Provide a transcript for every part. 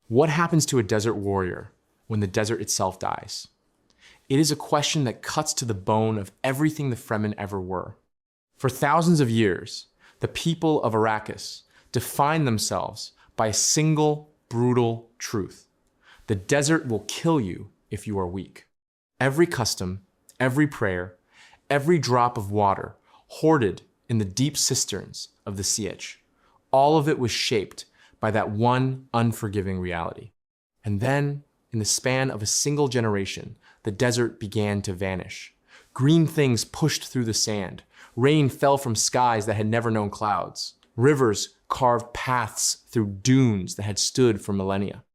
What happens to a desert warrior when the desert itself dies? It is a question that cuts to the bone of everything the Fremen ever were. For thousands of years, the people of Arrakis defined themselves by a single, brutal truth. The desert will kill you if you are weak. Every custom, every prayer, every drop of water hoarded in the deep cisterns of the Sietch, all of it was shaped by that one unforgiving reality. And then, in the span of a single generation, the desert began to vanish. Green things pushed through the sand. Rain fell from skies that had never known clouds. Rivers carved paths through dunes that had stood for millennia.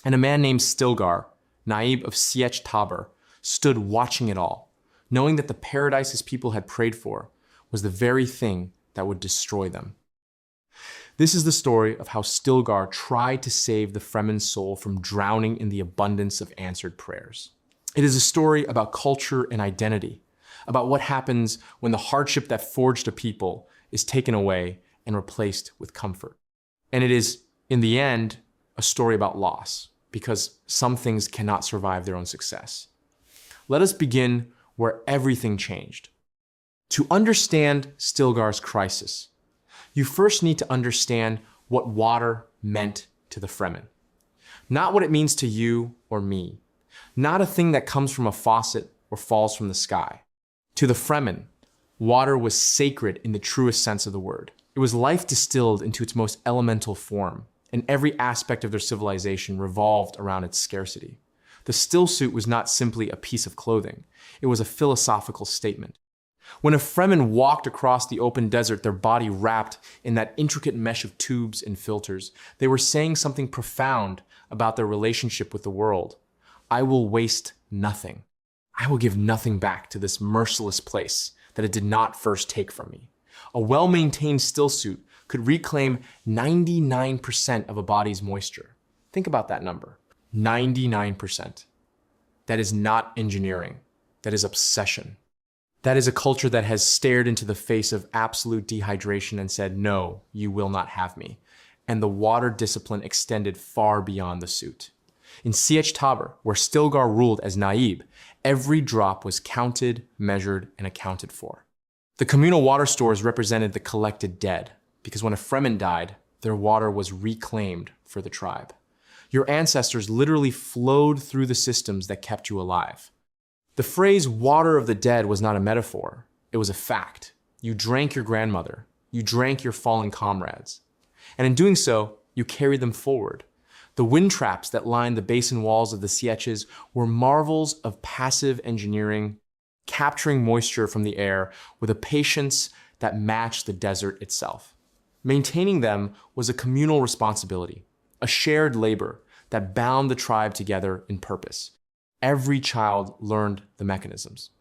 And a man named Stilgar, Naib of Sietch Tabr, stood watching it all, knowing that the paradise his people had prayed for was the very thing that would destroy them. This is the story of how Stilgar tried to save the Fremen's soul from drowning in the abundance of answered prayers. It is a story about culture and identity, about what happens when the hardship that forged a people is taken away and replaced with comfort. And it is, in the end, a story about loss, because some things cannot survive their own success. Let us begin where everything changed. To understand Stilgar's crisis, you first need to understand what water meant to the Fremen. Not what it means to you or me. Not a thing that comes from a faucet or falls from the sky. To the Fremen, water was sacred in the truest sense of the word. It was life distilled into its most elemental form, and every aspect of their civilization revolved around its scarcity. The Stillsuit was not simply a piece of clothing. It was a philosophical statement. When a Fremen walked across the open desert, their body wrapped in that intricate mesh of tubes and filters, they were saying something profound about their relationship with the world. I will waste nothing. I will give nothing back to this merciless place that it did not first take from me. A well-maintained Stillsuit could reclaim 99% of a body's moisture. Think about that number. 99%. That is not engineering. That is obsession. That is a culture that has stared into the face of absolute dehydration and said, no, you will not have me. And the water discipline extended far beyond the suit. In Sietch Tabr, where Stilgar ruled as Naib, every drop was counted, measured, and accounted for. The communal water stores represented the collected dead, because when a Fremen died, their water was reclaimed for the tribe. Your ancestors literally flowed through the systems that kept you alive. The phrase water of the dead was not a metaphor, it was a fact. You drank your grandmother, you drank your fallen comrades. And in doing so, you carried them forward. The wind traps that lined the basin walls of the Sietches were marvels of passive engineering, capturing moisture from the air with a patience that matched the desert itself. Maintaining them was a communal responsibility, a shared labor that bound the tribe together in purpose. Every child learned the mechanisms.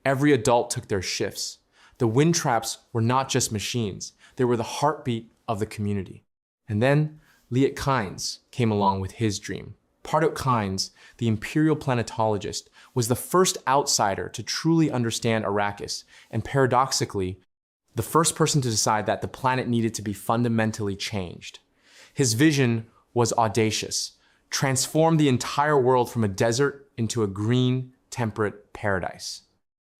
Every adult took their shifts. The wind traps were not just machines, they were the heartbeat of the community. And then Liet Kynes came along with his dream. Kynes, the imperial planetologist, was the first outsider to truly understand Arrakis, and paradoxically, the first person to decide that the planet needed to be fundamentally changed. His vision was audacious: transform the entire world from a desert into a green, temperate paradise.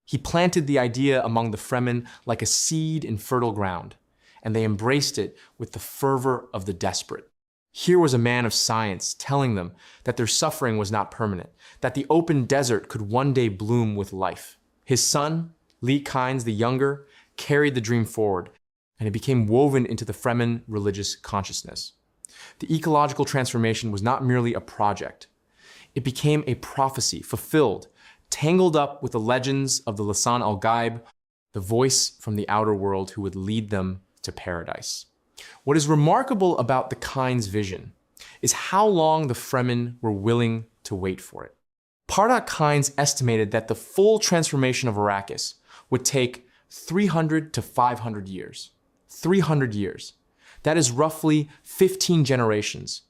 He planted the idea among the Fremen like a seed in fertile ground, and they embraced it with the fervor of the desperate. Here was a man of science telling them that their suffering was not permanent, that the open desert could one day bloom with life. His son, Liet Kynes the Younger, carried the dream forward, and it became woven into the Fremen religious consciousness. The ecological transformation was not merely a project. It became a prophecy, fulfilled, tangled up with the legends of the Lisan al-Gaib, the voice from the outer world who would lead them to paradise. What is remarkable about the Kynes vision is how long the Fremen were willing to wait for it. Kynes estimated that the full transformation of Arrakis would take 300 to 500 years. 300 years. That is roughly 15 generations.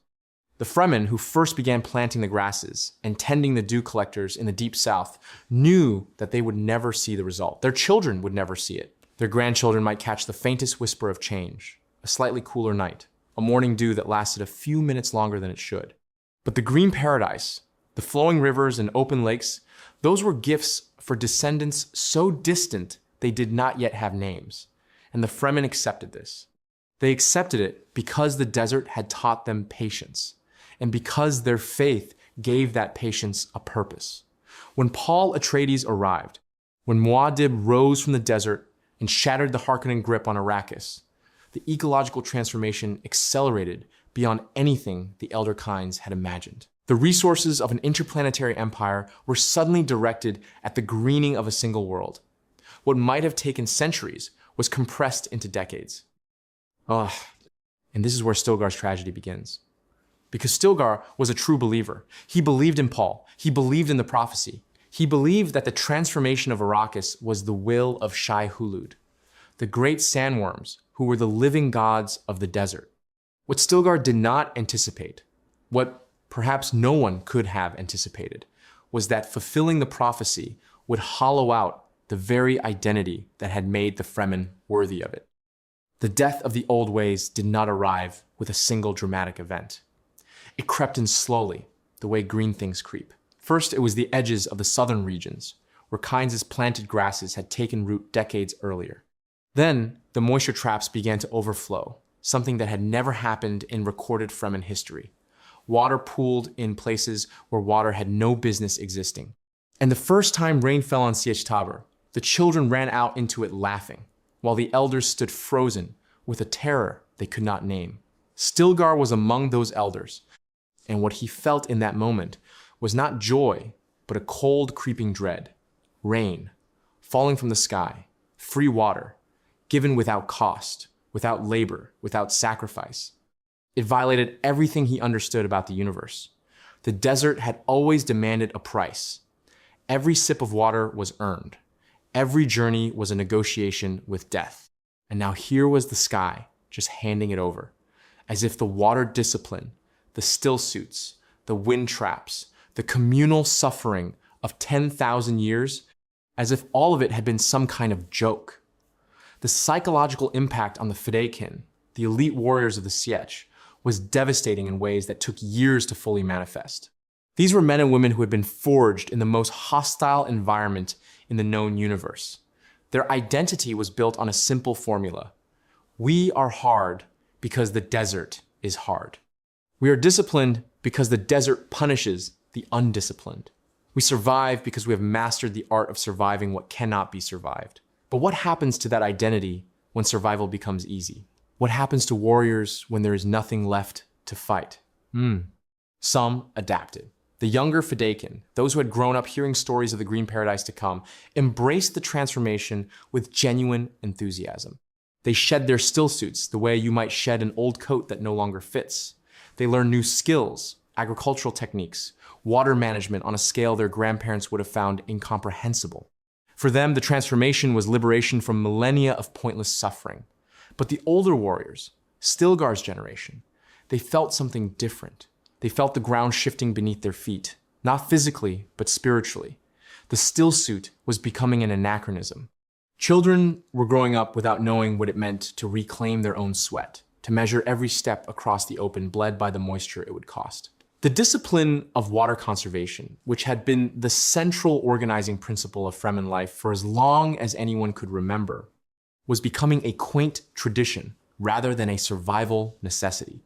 The Fremen, who first began planting the grasses and tending the dew collectors in the deep south, knew that they would never see the result. Their children would never see it. Their grandchildren might catch the faintest whisper of change, a slightly cooler night, a morning dew that lasted a few minutes longer than it should. But the green paradise, the flowing rivers and open lakes, those were gifts for descendants so distant they did not yet have names. And the Fremen accepted this. They accepted it because the desert had taught them patience, and because their faith gave that patience a purpose. When Paul Atreides arrived, when Muad'Dib rose from the desert and shattered the Harkonnen grip on Arrakis, the ecological transformation accelerated beyond anything the Elder Kynes had imagined. The resources of an interplanetary empire were suddenly directed at the greening of a single world. What might have taken centuries was compressed into decades. And this is where Stilgar's tragedy begins. Because Stilgar was a true believer. He believed in Paul. He believed in the prophecy. He believed that the transformation of Arrakis was the will of Shai-Hulud, the great sandworms who were the living gods of the desert. What Stilgar did not anticipate, what perhaps no one could have anticipated, was that fulfilling the prophecy would hollow out the very identity that had made the Fremen worthy of it. The death of the old ways did not arrive with a single dramatic event. It crept in slowly, the way green things creep. First, it was the edges of the southern regions, where Kynes' planted grasses had taken root decades earlier. Then, the moisture traps began to overflow, something that had never happened in recorded Fremen history. Water pooled in places where water had no business existing. And the first time rain fell on Sietch Tabr, the children ran out into it laughing, while the elders stood frozen with a terror they could not name. Stilgar was among those elders, and what he felt in that moment was not joy, but a cold, creeping dread. Rain, falling from the sky, free water, given without cost, without labor, without sacrifice. It violated everything he understood about the universe. The desert had always demanded a price. Every sip of water was earned. Every journey was a negotiation with death. And now here was the sky, just handing it over, as if the water discipline, the stillsuits, the wind traps, the communal suffering of 10,000 years, as if all of it had been some kind of joke. The psychological impact on the Fedaykin, the elite warriors of the Sietch, was devastating in ways that took years to fully manifest. These were men and women who had been forged in the most hostile environment in the known universe. Their identity was built on a simple formula. We are hard because the desert is hard. We are disciplined because the desert punishes the undisciplined. We survive because we have mastered the art of surviving what cannot be survived. But what happens to that identity when survival becomes easy? What happens to warriors when there is nothing left to fight? Some adapted. The younger Fedaykin, those who had grown up hearing stories of the green paradise to come, embraced the transformation with genuine enthusiasm. They shed their stillsuits the way you might shed an old coat that no longer fits. They learned new skills, agricultural techniques, water management on a scale their grandparents would have found incomprehensible. For them, the transformation was liberation from millennia of pointless suffering. But the older warriors, Stilgar's generation, they felt something different. They felt the ground shifting beneath their feet, not physically, but spiritually. The stillsuit was becoming an anachronism. Children were growing up without knowing what it meant to reclaim their own sweat, to measure every step across the open bled by the moisture it would cost. The discipline of water conservation, which had been the central organizing principle of Fremen life for as long as anyone could remember, was becoming a quaint tradition rather than a survival necessity.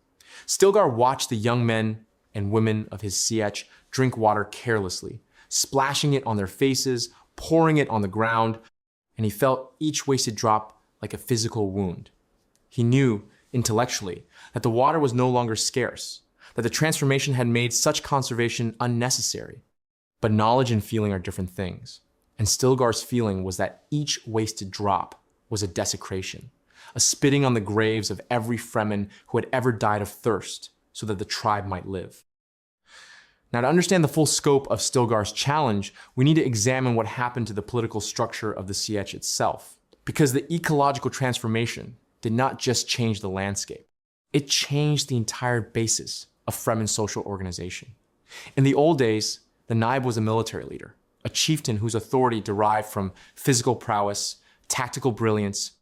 Stilgar watched the young men and women of his Sietch drink water carelessly, splashing it on their faces, pouring it on the ground, and he felt each wasted drop like a physical wound. He knew, intellectually, that the water was no longer scarce, that the transformation had made such conservation unnecessary. But knowledge and feeling are different things, and Stilgar's feeling was that each wasted drop was a desecration, a spitting on the graves of every Fremen who had ever died of thirst so that the tribe might live. Now, to understand the full scope of Stilgar's challenge, we need to examine what happened to the political structure of the Sietch itself. Because the ecological transformation did not just change the landscape, it changed the entire basis of Fremen social organization. In the old days, the Naib was a military leader, a chieftain whose authority derived from physical prowess, tactical brilliance,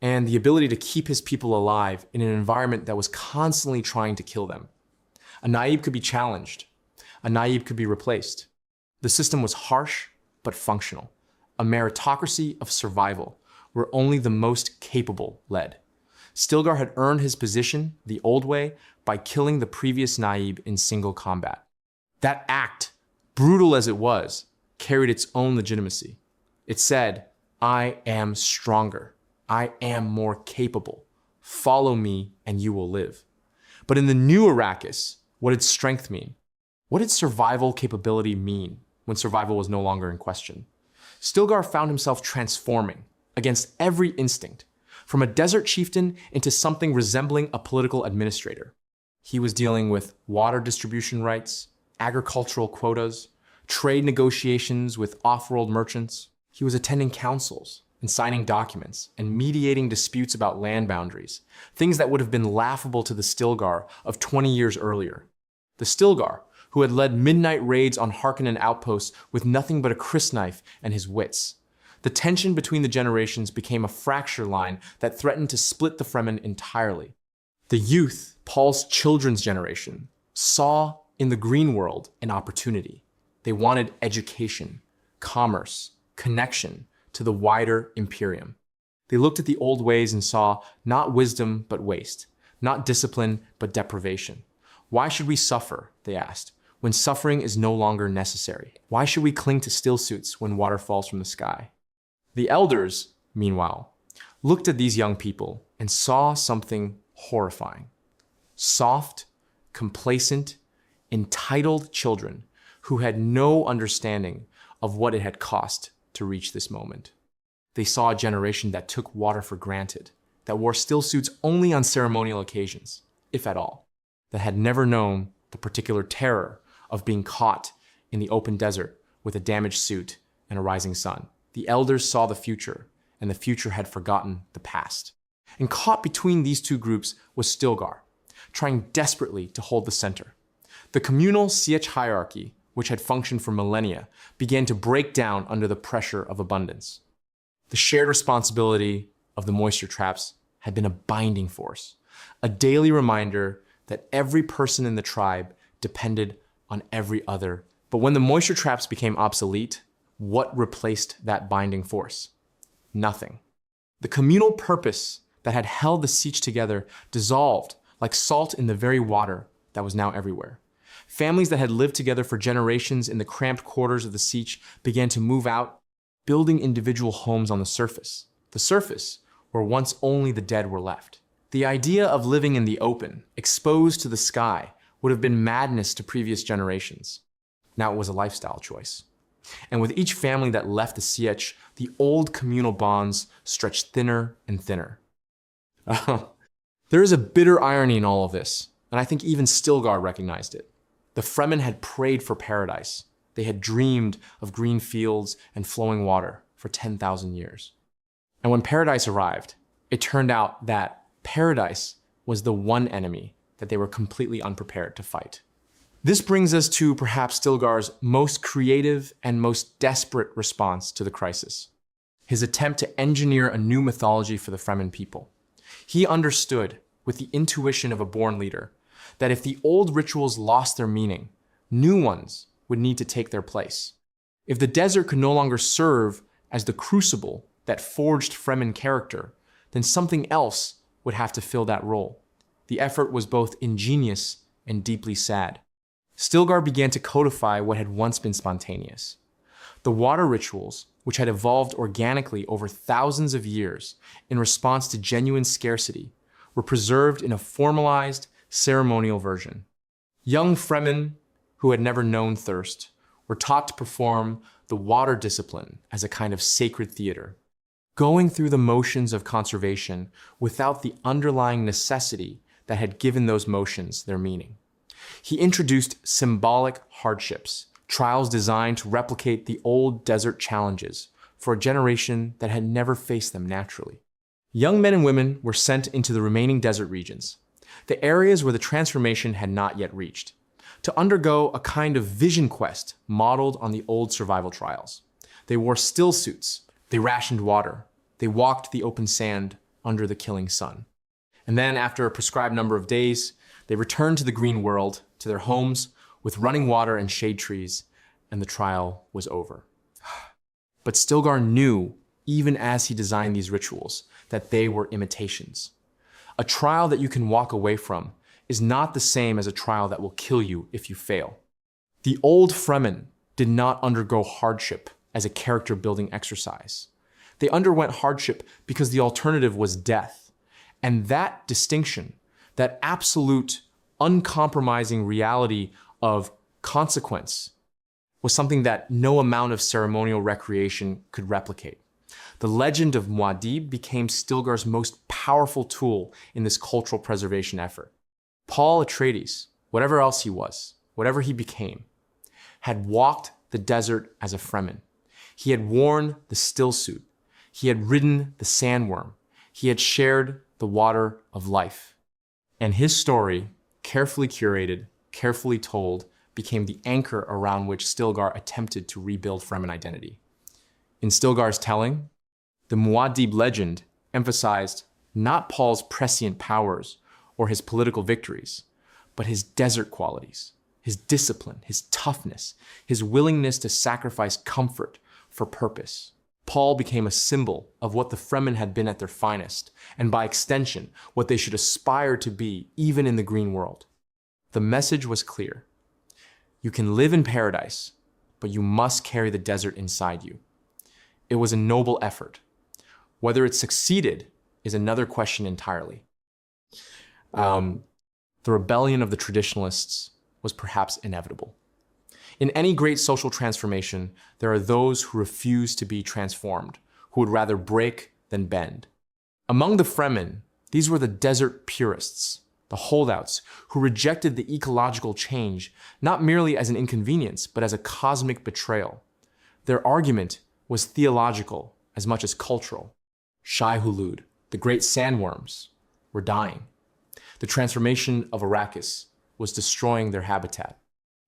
and the ability to keep his people alive in an environment that was constantly trying to kill them. A Naib could be challenged. A Naib could be replaced. The system was harsh but functional, a meritocracy of survival where only the most capable led. Stilgar had earned his position the old way by killing the previous Naib in single combat. That act, brutal as it was, carried its own legitimacy. It said, "I am stronger. I am more capable. Follow me and you will live." But in the new Arrakis, what did strength mean? What did survival capability mean when survival was no longer in question? Stilgar found himself transforming against every instinct, from a desert chieftain into something resembling a political administrator. He was dealing with water distribution rights, agricultural quotas, trade negotiations with off-world merchants. He was attending councils and signing documents and mediating disputes about land boundaries, things that would have been laughable to the Stilgar of 20 years earlier. The Stilgar, who had led midnight raids on Harkonnen outposts with nothing but a crysknife and his wits. The tension between the generations became a fracture line that threatened to split the Fremen entirely. The youth, Paul's children's generation, saw in the green world an opportunity. They wanted education, commerce, connection to the wider Imperium. They looked at the old ways and saw not wisdom but waste, not discipline but deprivation. Why should we suffer, they asked, when suffering is no longer necessary? Why should we cling to stillsuits when water falls from the sky? The elders, meanwhile, looked at these young people and saw something horrifying. Soft, complacent, entitled children who had no understanding of what it had cost to reach this moment. They saw a generation that took water for granted, that wore stillsuits only on ceremonial occasions, if at all, that had never known the particular terror of being caught in the open desert with a damaged suit and a rising sun. The elders saw the future, and the future had forgotten the past. And caught between these two groups was Stilgar, trying desperately to hold the center. The communal Sietch hierarchy, which had functioned for millennia, began to break down under the pressure of abundance. The shared responsibility of the moisture traps had been a binding force, a daily reminder that every person in the tribe depended on every other. But when the moisture traps became obsolete, what replaced that binding force? Nothing. The communal purpose that had held the Sietch together dissolved like salt in the very water that was now everywhere. Families that had lived together for generations in the cramped quarters of the Sietch began to move out, building individual homes on the surface where once only the dead were left. The idea of living in the open, exposed to the sky, would have been madness to previous generations. Now it was a lifestyle choice. And with each family that left the Sietch, the old communal bonds stretched thinner and thinner. There is a bitter irony in all of this, and I think even Stilgar recognized it. The Fremen had prayed for paradise. They had dreamed of green fields and flowing water for 10,000 years. And when paradise arrived, it turned out that paradise was the one enemy that they were completely unprepared to fight. This brings us to perhaps Stilgar's most creative and most desperate response to the crisis. His attempt to engineer a new mythology for the Fremen people. He understood, with the intuition of a born leader, that if the old rituals lost their meaning, new ones would need to take their place. If the desert could no longer serve as the crucible that forged Fremen character, then something else would have to fill that role. The effort was both ingenious and deeply sad. Stilgar began to codify what had once been spontaneous. The water rituals, which had evolved organically over thousands of years in response to genuine scarcity, were preserved in a formalized, ceremonial version. Young Fremen, who had never known thirst, were taught to perform the water discipline as a kind of sacred theater, going through the motions of conservation without the underlying necessity that had given those motions their meaning. He introduced symbolic hardships, trials designed to replicate the old desert challenges for a generation that had never faced them naturally. Young men and women were sent into the remaining desert regions, the areas where the transformation had not yet reached, to undergo a kind of vision quest modeled on the old survival trials. They wore stillsuits, they rationed water, they walked the open sand under the killing sun. And then after a prescribed number of days, they returned to the green world to their homes with running water and shade trees, and the trial was over. But Stilgar knew, even as he designed these rituals, that they were imitations. A trial that you can walk away from is not the same as a trial that will kill you if you fail. The old Fremen did not undergo hardship as a character-building exercise. They underwent hardship because the alternative was death. And that distinction, that absolute, uncompromising reality of consequence, was something that no amount of ceremonial recreation could replicate. The legend of Muad'Dib became Stilgar's most powerful tool in this cultural preservation effort. Paul Atreides, whatever else he was, whatever he became, had walked the desert as a Fremen. He had worn the Stillsuit. He had ridden the Sandworm. He had shared the water of life. And his story, carefully curated, carefully told, became the anchor around which Stilgar attempted to rebuild Fremen identity. In Stilgar's telling, the Muad'Dib legend emphasized not Paul's prescient powers or his political victories, but his desert qualities, his discipline, his toughness, his willingness to sacrifice comfort for purpose. Paul became a symbol of what the Fremen had been at their finest, and by extension, what they should aspire to be even in the green world. The message was clear. You can live in paradise, but you must carry the desert inside you. It was a noble effort. Whether it succeeded is another question entirely. The rebellion of the Traditionalists was perhaps inevitable. In any great social transformation, there are those who refuse to be transformed, who would rather break than bend. Among the Fremen, these were the desert Purists, the holdouts who rejected the ecological change not merely as an inconvenience, but as a cosmic betrayal. Their argument was theological as much as cultural. Shai-Hulud, the great sandworms, were dying. The transformation of Arrakis was destroying their habitat.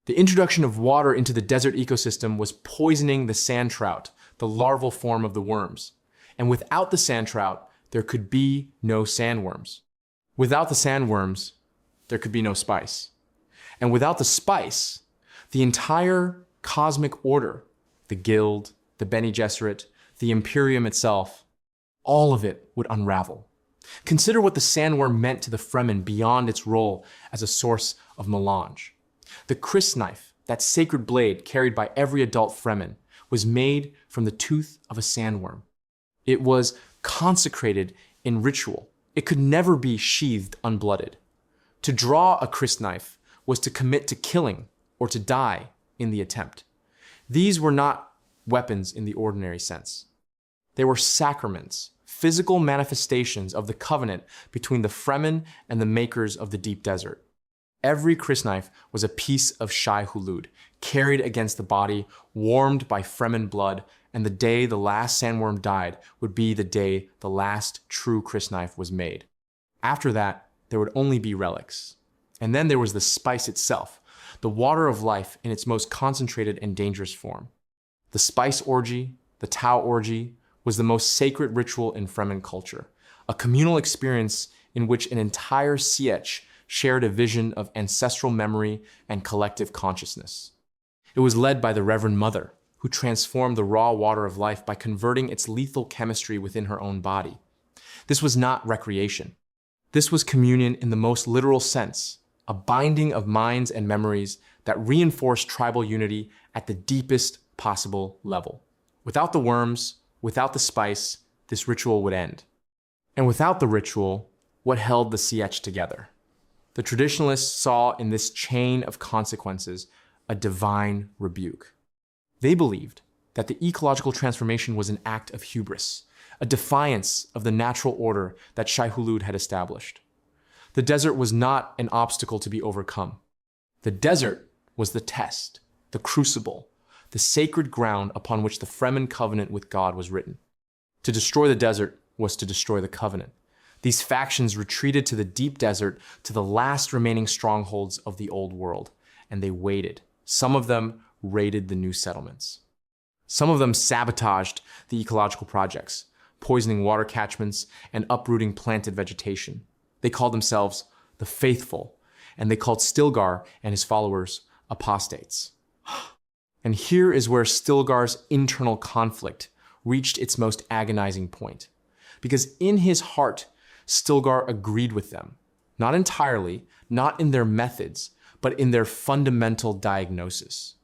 The introduction of water into the desert ecosystem was poisoning the sand trout, the larval form of the worms. And without the sand trout, there could be no sandworms. Without the sandworms, there could be no spice. And without the spice, the entire cosmic order, the Guild, the Bene Gesserit, the Imperium itself, all of it would unravel. Consider what the sandworm meant to the Fremen beyond its role as a source of melange. The crysknife, that sacred blade carried by every adult Fremen, was made from the tooth of a sandworm. It was consecrated in ritual. It could never be sheathed unblooded. To draw a crysknife was to commit to killing or to die in the attempt. These were not weapons in the ordinary sense. They were sacraments, physical manifestations of the covenant between the Fremen and the makers of the deep desert. Every crysknife was a piece of Shai-Hulud, carried against the body, warmed by Fremen blood, and the day the last sandworm died would be the day the last true crysknife was made. After that, there would only be relics. And then there was the spice itself, the water of life in its most concentrated and dangerous form. The spice orgy, the Tau orgy, was the most sacred ritual in Fremen culture, a communal experience in which an entire Sietch shared a vision of ancestral memory and collective consciousness. It was led by the Reverend Mother, who transformed the raw water of life by converting its lethal chemistry within her own body. This was not recreation. This was communion in the most literal sense, a binding of minds and memories that reinforced tribal unity at the deepest possible level. Without the worms, without the spice, this ritual would end. And without the ritual, what held the Sietch together? The Traditionalists saw in this chain of consequences a divine rebuke. They believed that the ecological transformation was an act of hubris, a defiance of the natural order that Shai-Hulud had established. The desert was not an obstacle to be overcome. The desert was the test, the crucible, the sacred ground upon which the Fremen covenant with God was written. To destroy the desert was to destroy the covenant. These factions retreated to the deep desert, to the last remaining strongholds of the old world, and they waited. Some of them raided the new settlements. Some of them sabotaged the ecological projects, poisoning water catchments and uprooting planted vegetation. They called themselves the faithful, and they called Stilgar and his followers apostates. And here is where Stilgar's internal conflict reached its most agonizing point. Because in his heart, Stilgar agreed with them. Not entirely, not in their methods, but in their fundamental diagnosis.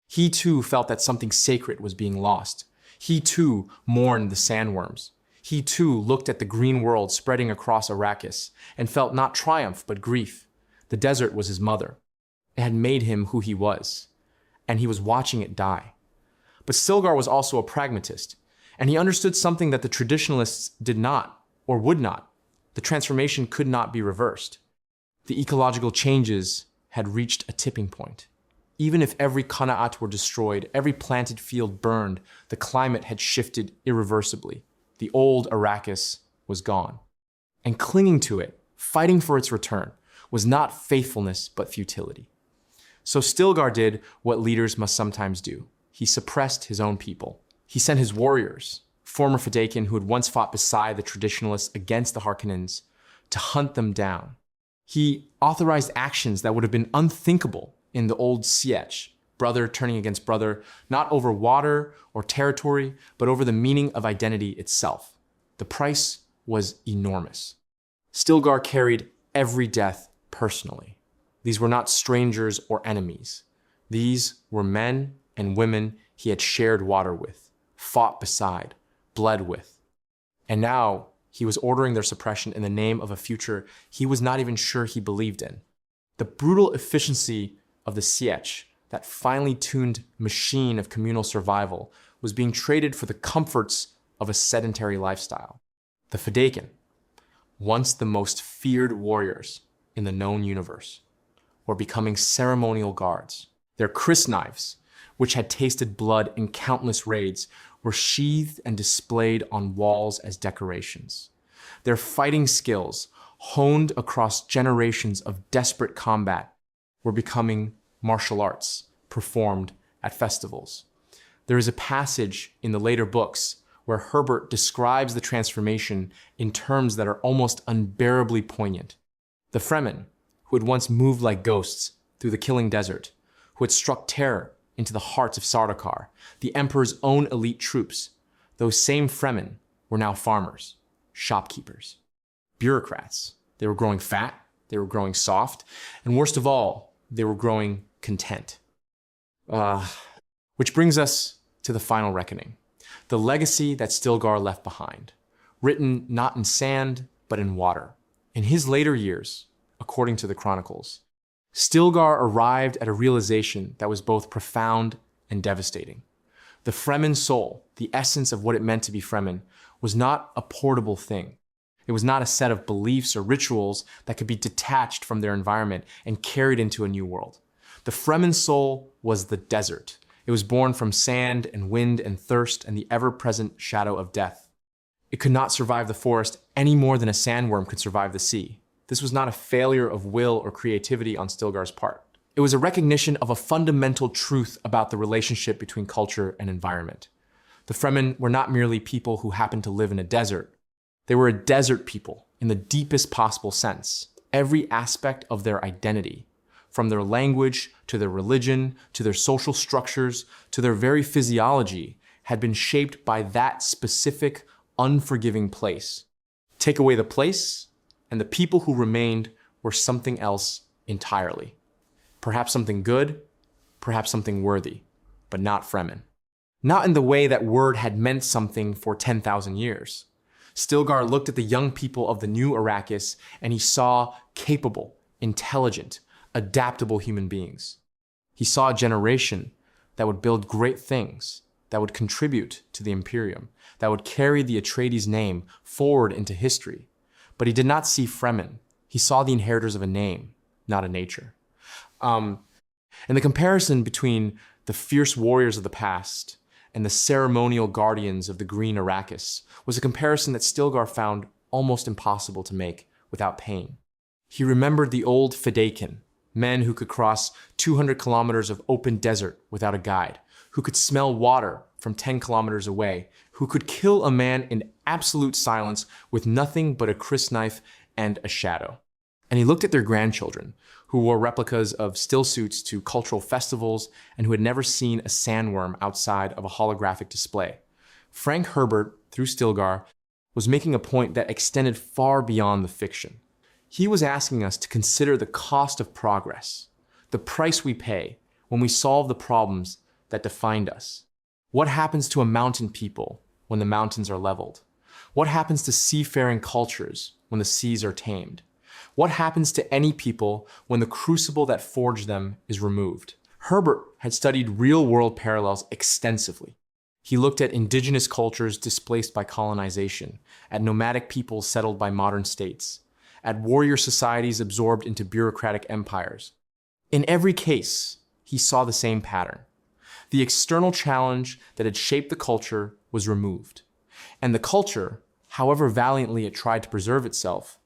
He too felt that something sacred was being lost. He too mourned the Sandworms. He too looked at the green world spreading across Arrakis and felt not triumph but grief. The desert was his mother. It had made him who he was, and he was watching it die. But Stilgar was also a pragmatist, and he understood something that the Traditionalists did not, or would not. The transformation could not be reversed. The ecological changes had reached a tipping point. Even if every Qana'at were destroyed, every planted field burned, the climate had shifted irreversibly. The old Arrakis was gone. And clinging to it, fighting for its return, was not faithfulness but futility. So Stilgar did what leaders must sometimes do. He suppressed his own people. He sent his warriors, former Fedaykin who had once fought beside the Traditionalists against the Harkonnens, to hunt them down. He authorized actions that would have been unthinkable in the old Sietch, brother turning against brother, not over water or territory, but over the meaning of identity itself. The price was enormous. Stilgar carried every death personally. These were not strangers or enemies. These were men and women he had shared water with, fought beside, bled with. And now he was ordering their suppression in the name of a future he was not even sure he believed in. The brutal efficiency of the Sietch, that finely tuned machine of communal survival, was being traded for the comforts of a sedentary lifestyle. The Fedaykin, once the most feared warriors in the known universe, were becoming ceremonial guards. Their crysknives, which had tasted blood in countless raids, were sheathed and displayed on walls as decorations. Their fighting skills, honed across generations of desperate combat, were becoming martial arts performed at festivals. There is a passage in the later books where Herbert describes the transformation in terms that are almost unbearably poignant. The Fremen, who had once moved like ghosts through the killing desert, who had struck terror into the hearts of Sardaukar, the Emperor's own elite troops, those same Fremen were now farmers, shopkeepers, bureaucrats. They were growing fat, they were growing soft, and worst of all, they were growing content. Which brings us to the final reckoning, the legacy that Stilgar left behind, written not in sand, but in water. In his later years, according to the chronicles, Stilgar arrived at a realization that was both profound and devastating. The Fremen soul, the essence of what it meant to be Fremen, was not a portable thing. It was not a set of beliefs or rituals that could be detached from their environment and carried into a new world. The Fremen soul was the desert. It was born from sand and wind and thirst and the ever-present shadow of death. It could not survive the forest any more than a sandworm could survive the sea. This was not a failure of will or creativity on Stilgar's part. It was a recognition of a fundamental truth about the relationship between culture and environment. The Fremen were not merely people who happened to live in a desert. They were a desert people in the deepest possible sense. Every aspect of their identity, from their language to their religion, to their social structures, to their very physiology, had been shaped by that specific, unforgiving place. Take away the place, and the people who remained were something else entirely. Perhaps something good, perhaps something worthy, but not Fremen. Not in the way that word had meant something for 10,000 years. Stilgar looked at the young people of the new Arrakis and he saw capable, intelligent, adaptable human beings. He saw a generation that would build great things, that would contribute to the Imperium, that would carry the Atreides name forward into history. But he did not see Fremen. He saw the inheritors of a name, not a nature. And the comparison between the fierce warriors of the past and the ceremonial guardians of the green Arrakis was a comparison that Stilgar found almost impossible to make without pain. He remembered the old Fedaykin, men who could cross 200 kilometers of open desert without a guide, who could smell water from 10 kilometers away, who could kill a man in absolute silence with nothing but a crysknife and a shadow. And he looked at their grandchildren, who wore replicas of stillsuits to cultural festivals and who had never seen a sandworm outside of a holographic display. Frank Herbert, through Stilgar, was making a point that extended far beyond the fiction. He was asking us to consider the cost of progress, the price we pay when we solve the problems that defined us. What happens to a mountain people when the mountains are leveled? What happens to seafaring cultures when the seas are tamed? What happens to any people when the crucible that forged them is removed? Herbert had studied real-world parallels extensively. He looked at indigenous cultures displaced by colonization, at nomadic peoples settled by modern states, at warrior societies absorbed into bureaucratic empires. In every case, he saw the same pattern. The external challenge that had shaped the culture was removed, and the culture, however valiantly it tried to preserve itself,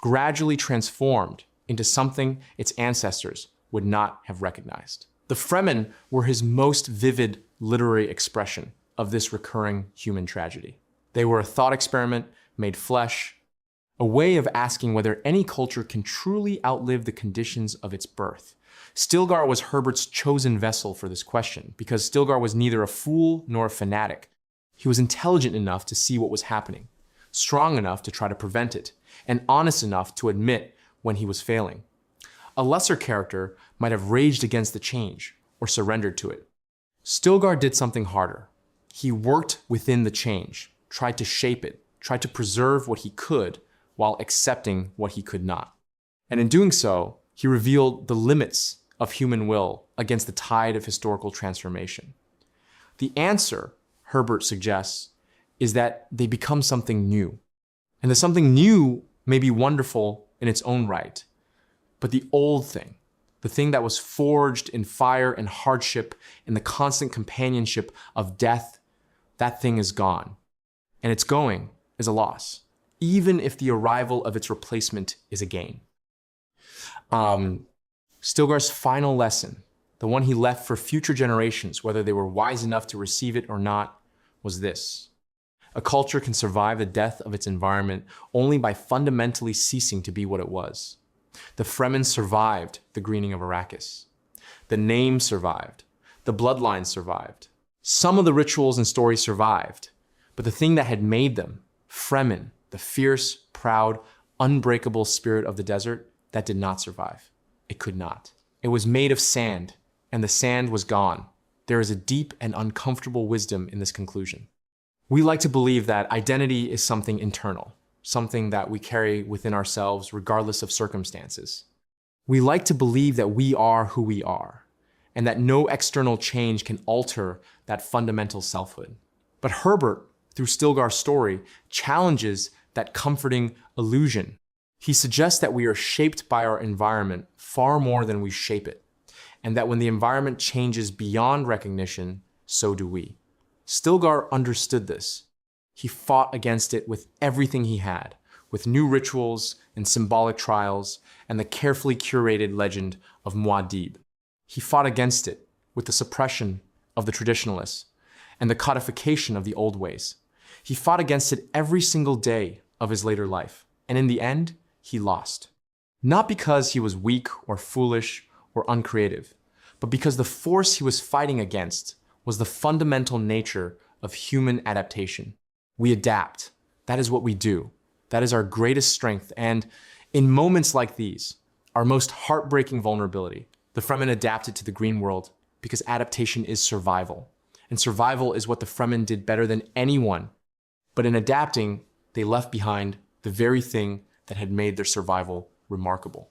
gradually transformed into something its ancestors would not have recognized. The Fremen were his most vivid literary expression of this recurring human tragedy. They were a thought experiment made flesh, a way of asking whether any culture can truly outlive the conditions of its birth. Stilgar was Herbert's chosen vessel for this question, because Stilgar was neither a fool nor a fanatic. He was intelligent enough to see what was happening, strong enough to try to prevent it, and honest enough to admit when he was failing. A lesser character might have raged against the change or surrendered to it. Stilgar did something harder. He worked within the change, tried to shape it, tried to preserve what he could while accepting what he could not. And in doing so, he revealed the limits of human will against the tide of historical transformation. The answer, Herbert suggests, is that they become something new. And the something new may be wonderful in its own right, but the old thing, the thing that was forged in fire and hardship, in the constant companionship of death, that thing is gone. And its going is a loss, even if the arrival of its replacement is a gain. Stilgar's final lesson, the one he left for future generations, whether they were wise enough to receive it or not, was this: a culture can survive the death of its environment only by fundamentally ceasing to be what it was. The Fremen survived the greening of Arrakis. The name survived. The bloodline survived. Some of the rituals and stories survived, but the thing that had made them, Fremen, the fierce, proud, unbreakable spirit of the desert, that did not survive. It could not. It was made of sand, and the sand was gone. There is a deep and uncomfortable wisdom in this conclusion. We like to believe that identity is something internal, something that we carry within ourselves regardless of circumstances. We like to believe that we are who we are, and that no external change can alter that fundamental selfhood. But Herbert, through Stilgar's story, challenges that comforting illusion. He suggests that we are shaped by our environment far more than we shape it, and that when the environment changes beyond recognition, so do we. Stilgar understood this. He fought against it with everything he had, with new rituals and symbolic trials and the carefully curated legend of Muad'Dib. He fought against it with the suppression of the Traditionalists and the codification of the old ways. He fought against it every single day of his later life, and in the end, he lost. Not because he was weak or foolish or uncreative, but because the force he was fighting against was the fundamental nature of human adaptation. We adapt. That is what we do. That is our greatest strength. And in moments like these, our most heartbreaking vulnerability, the Fremen adapted to the green world because adaptation is survival. And survival is what the Fremen did better than anyone. But in adapting, they left behind the very thing that had made their survival remarkable.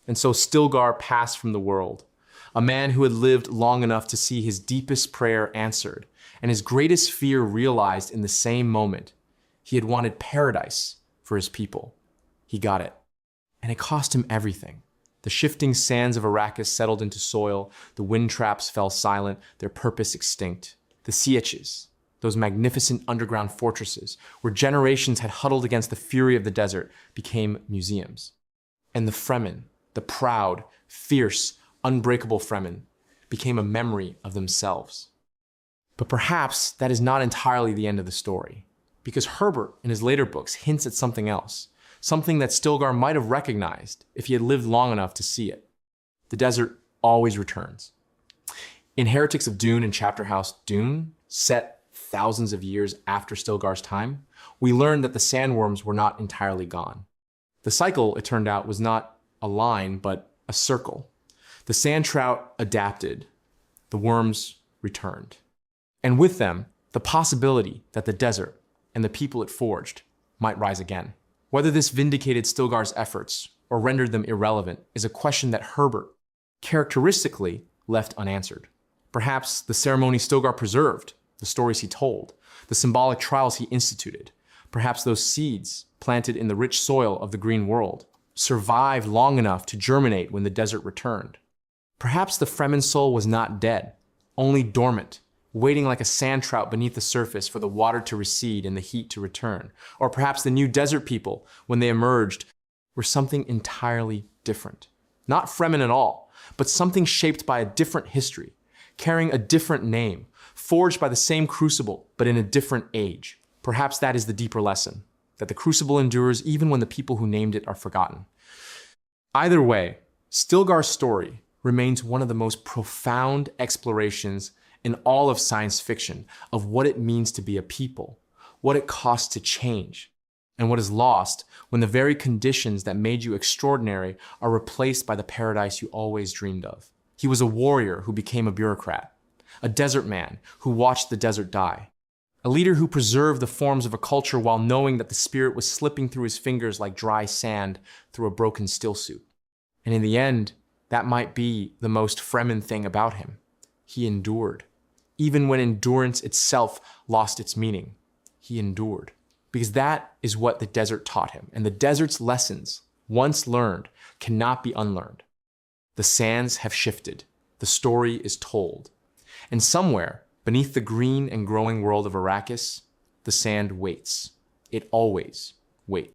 And so Stilgar passed from the world, a man who had lived long enough to see his deepest prayer answered and his greatest fear realized in the same moment. He had wanted paradise for his people. He got it. And it cost him everything. The shifting sands of Arrakis settled into soil, the wind traps fell silent, their purpose extinct. The Sietches, those magnificent underground fortresses, where generations had huddled against the fury of the desert, became museums. And the Fremen, the proud, fierce, unbreakable Fremen, became a memory of themselves. But perhaps that is not entirely the end of the story, because Herbert, in his later books, hints at something else, something that Stilgar might have recognized if he had lived long enough to see it. The desert always returns. In Heretics of Dune and Chapter House Dune, set thousands of years after Stilgar's time, we learned that the Sandworms were not entirely gone. The cycle, it turned out, was not a line, but a circle. The sand trout adapted. The worms returned. And with them, the possibility that the desert and the people it forged might rise again. Whether this vindicated Stilgar's efforts or rendered them irrelevant is a question that Herbert characteristically left unanswered. Perhaps the ceremony Stilgar preserved, the stories he told, the symbolic trials he instituted, perhaps those seeds planted in the rich soil of the green world survived long enough to germinate when the desert returned. Perhaps the Fremen soul was not dead, only dormant, waiting like a sand trout beneath the surface for the water to recede and the heat to return. Or perhaps the new desert people, when they emerged, were something entirely different. Not Fremen at all, but something shaped by a different history, carrying a different name, forged by the same crucible, but in a different age. Perhaps that is the deeper lesson, that the crucible endures even when the people who named it are forgotten. Either way, Stilgar's story remains one of the most profound explorations in all of science fiction of what it means to be a people, what it costs to change, and what is lost when the very conditions that made you extraordinary are replaced by the paradise you always dreamed of. He was a warrior who became a bureaucrat, a desert man who watched the desert die, a leader who preserved the forms of a culture while knowing that the spirit was slipping through his fingers like dry sand through a broken stillsuit. And in the end, that might be the most Fremen thing about him. He endured. Even when endurance itself lost its meaning, he endured. Because that is what the desert taught him. And the desert's lessons, once learned, cannot be unlearned. The sands have shifted. The story is told. And somewhere, beneath the green and growing world of Arrakis, the sand waits. It always waits.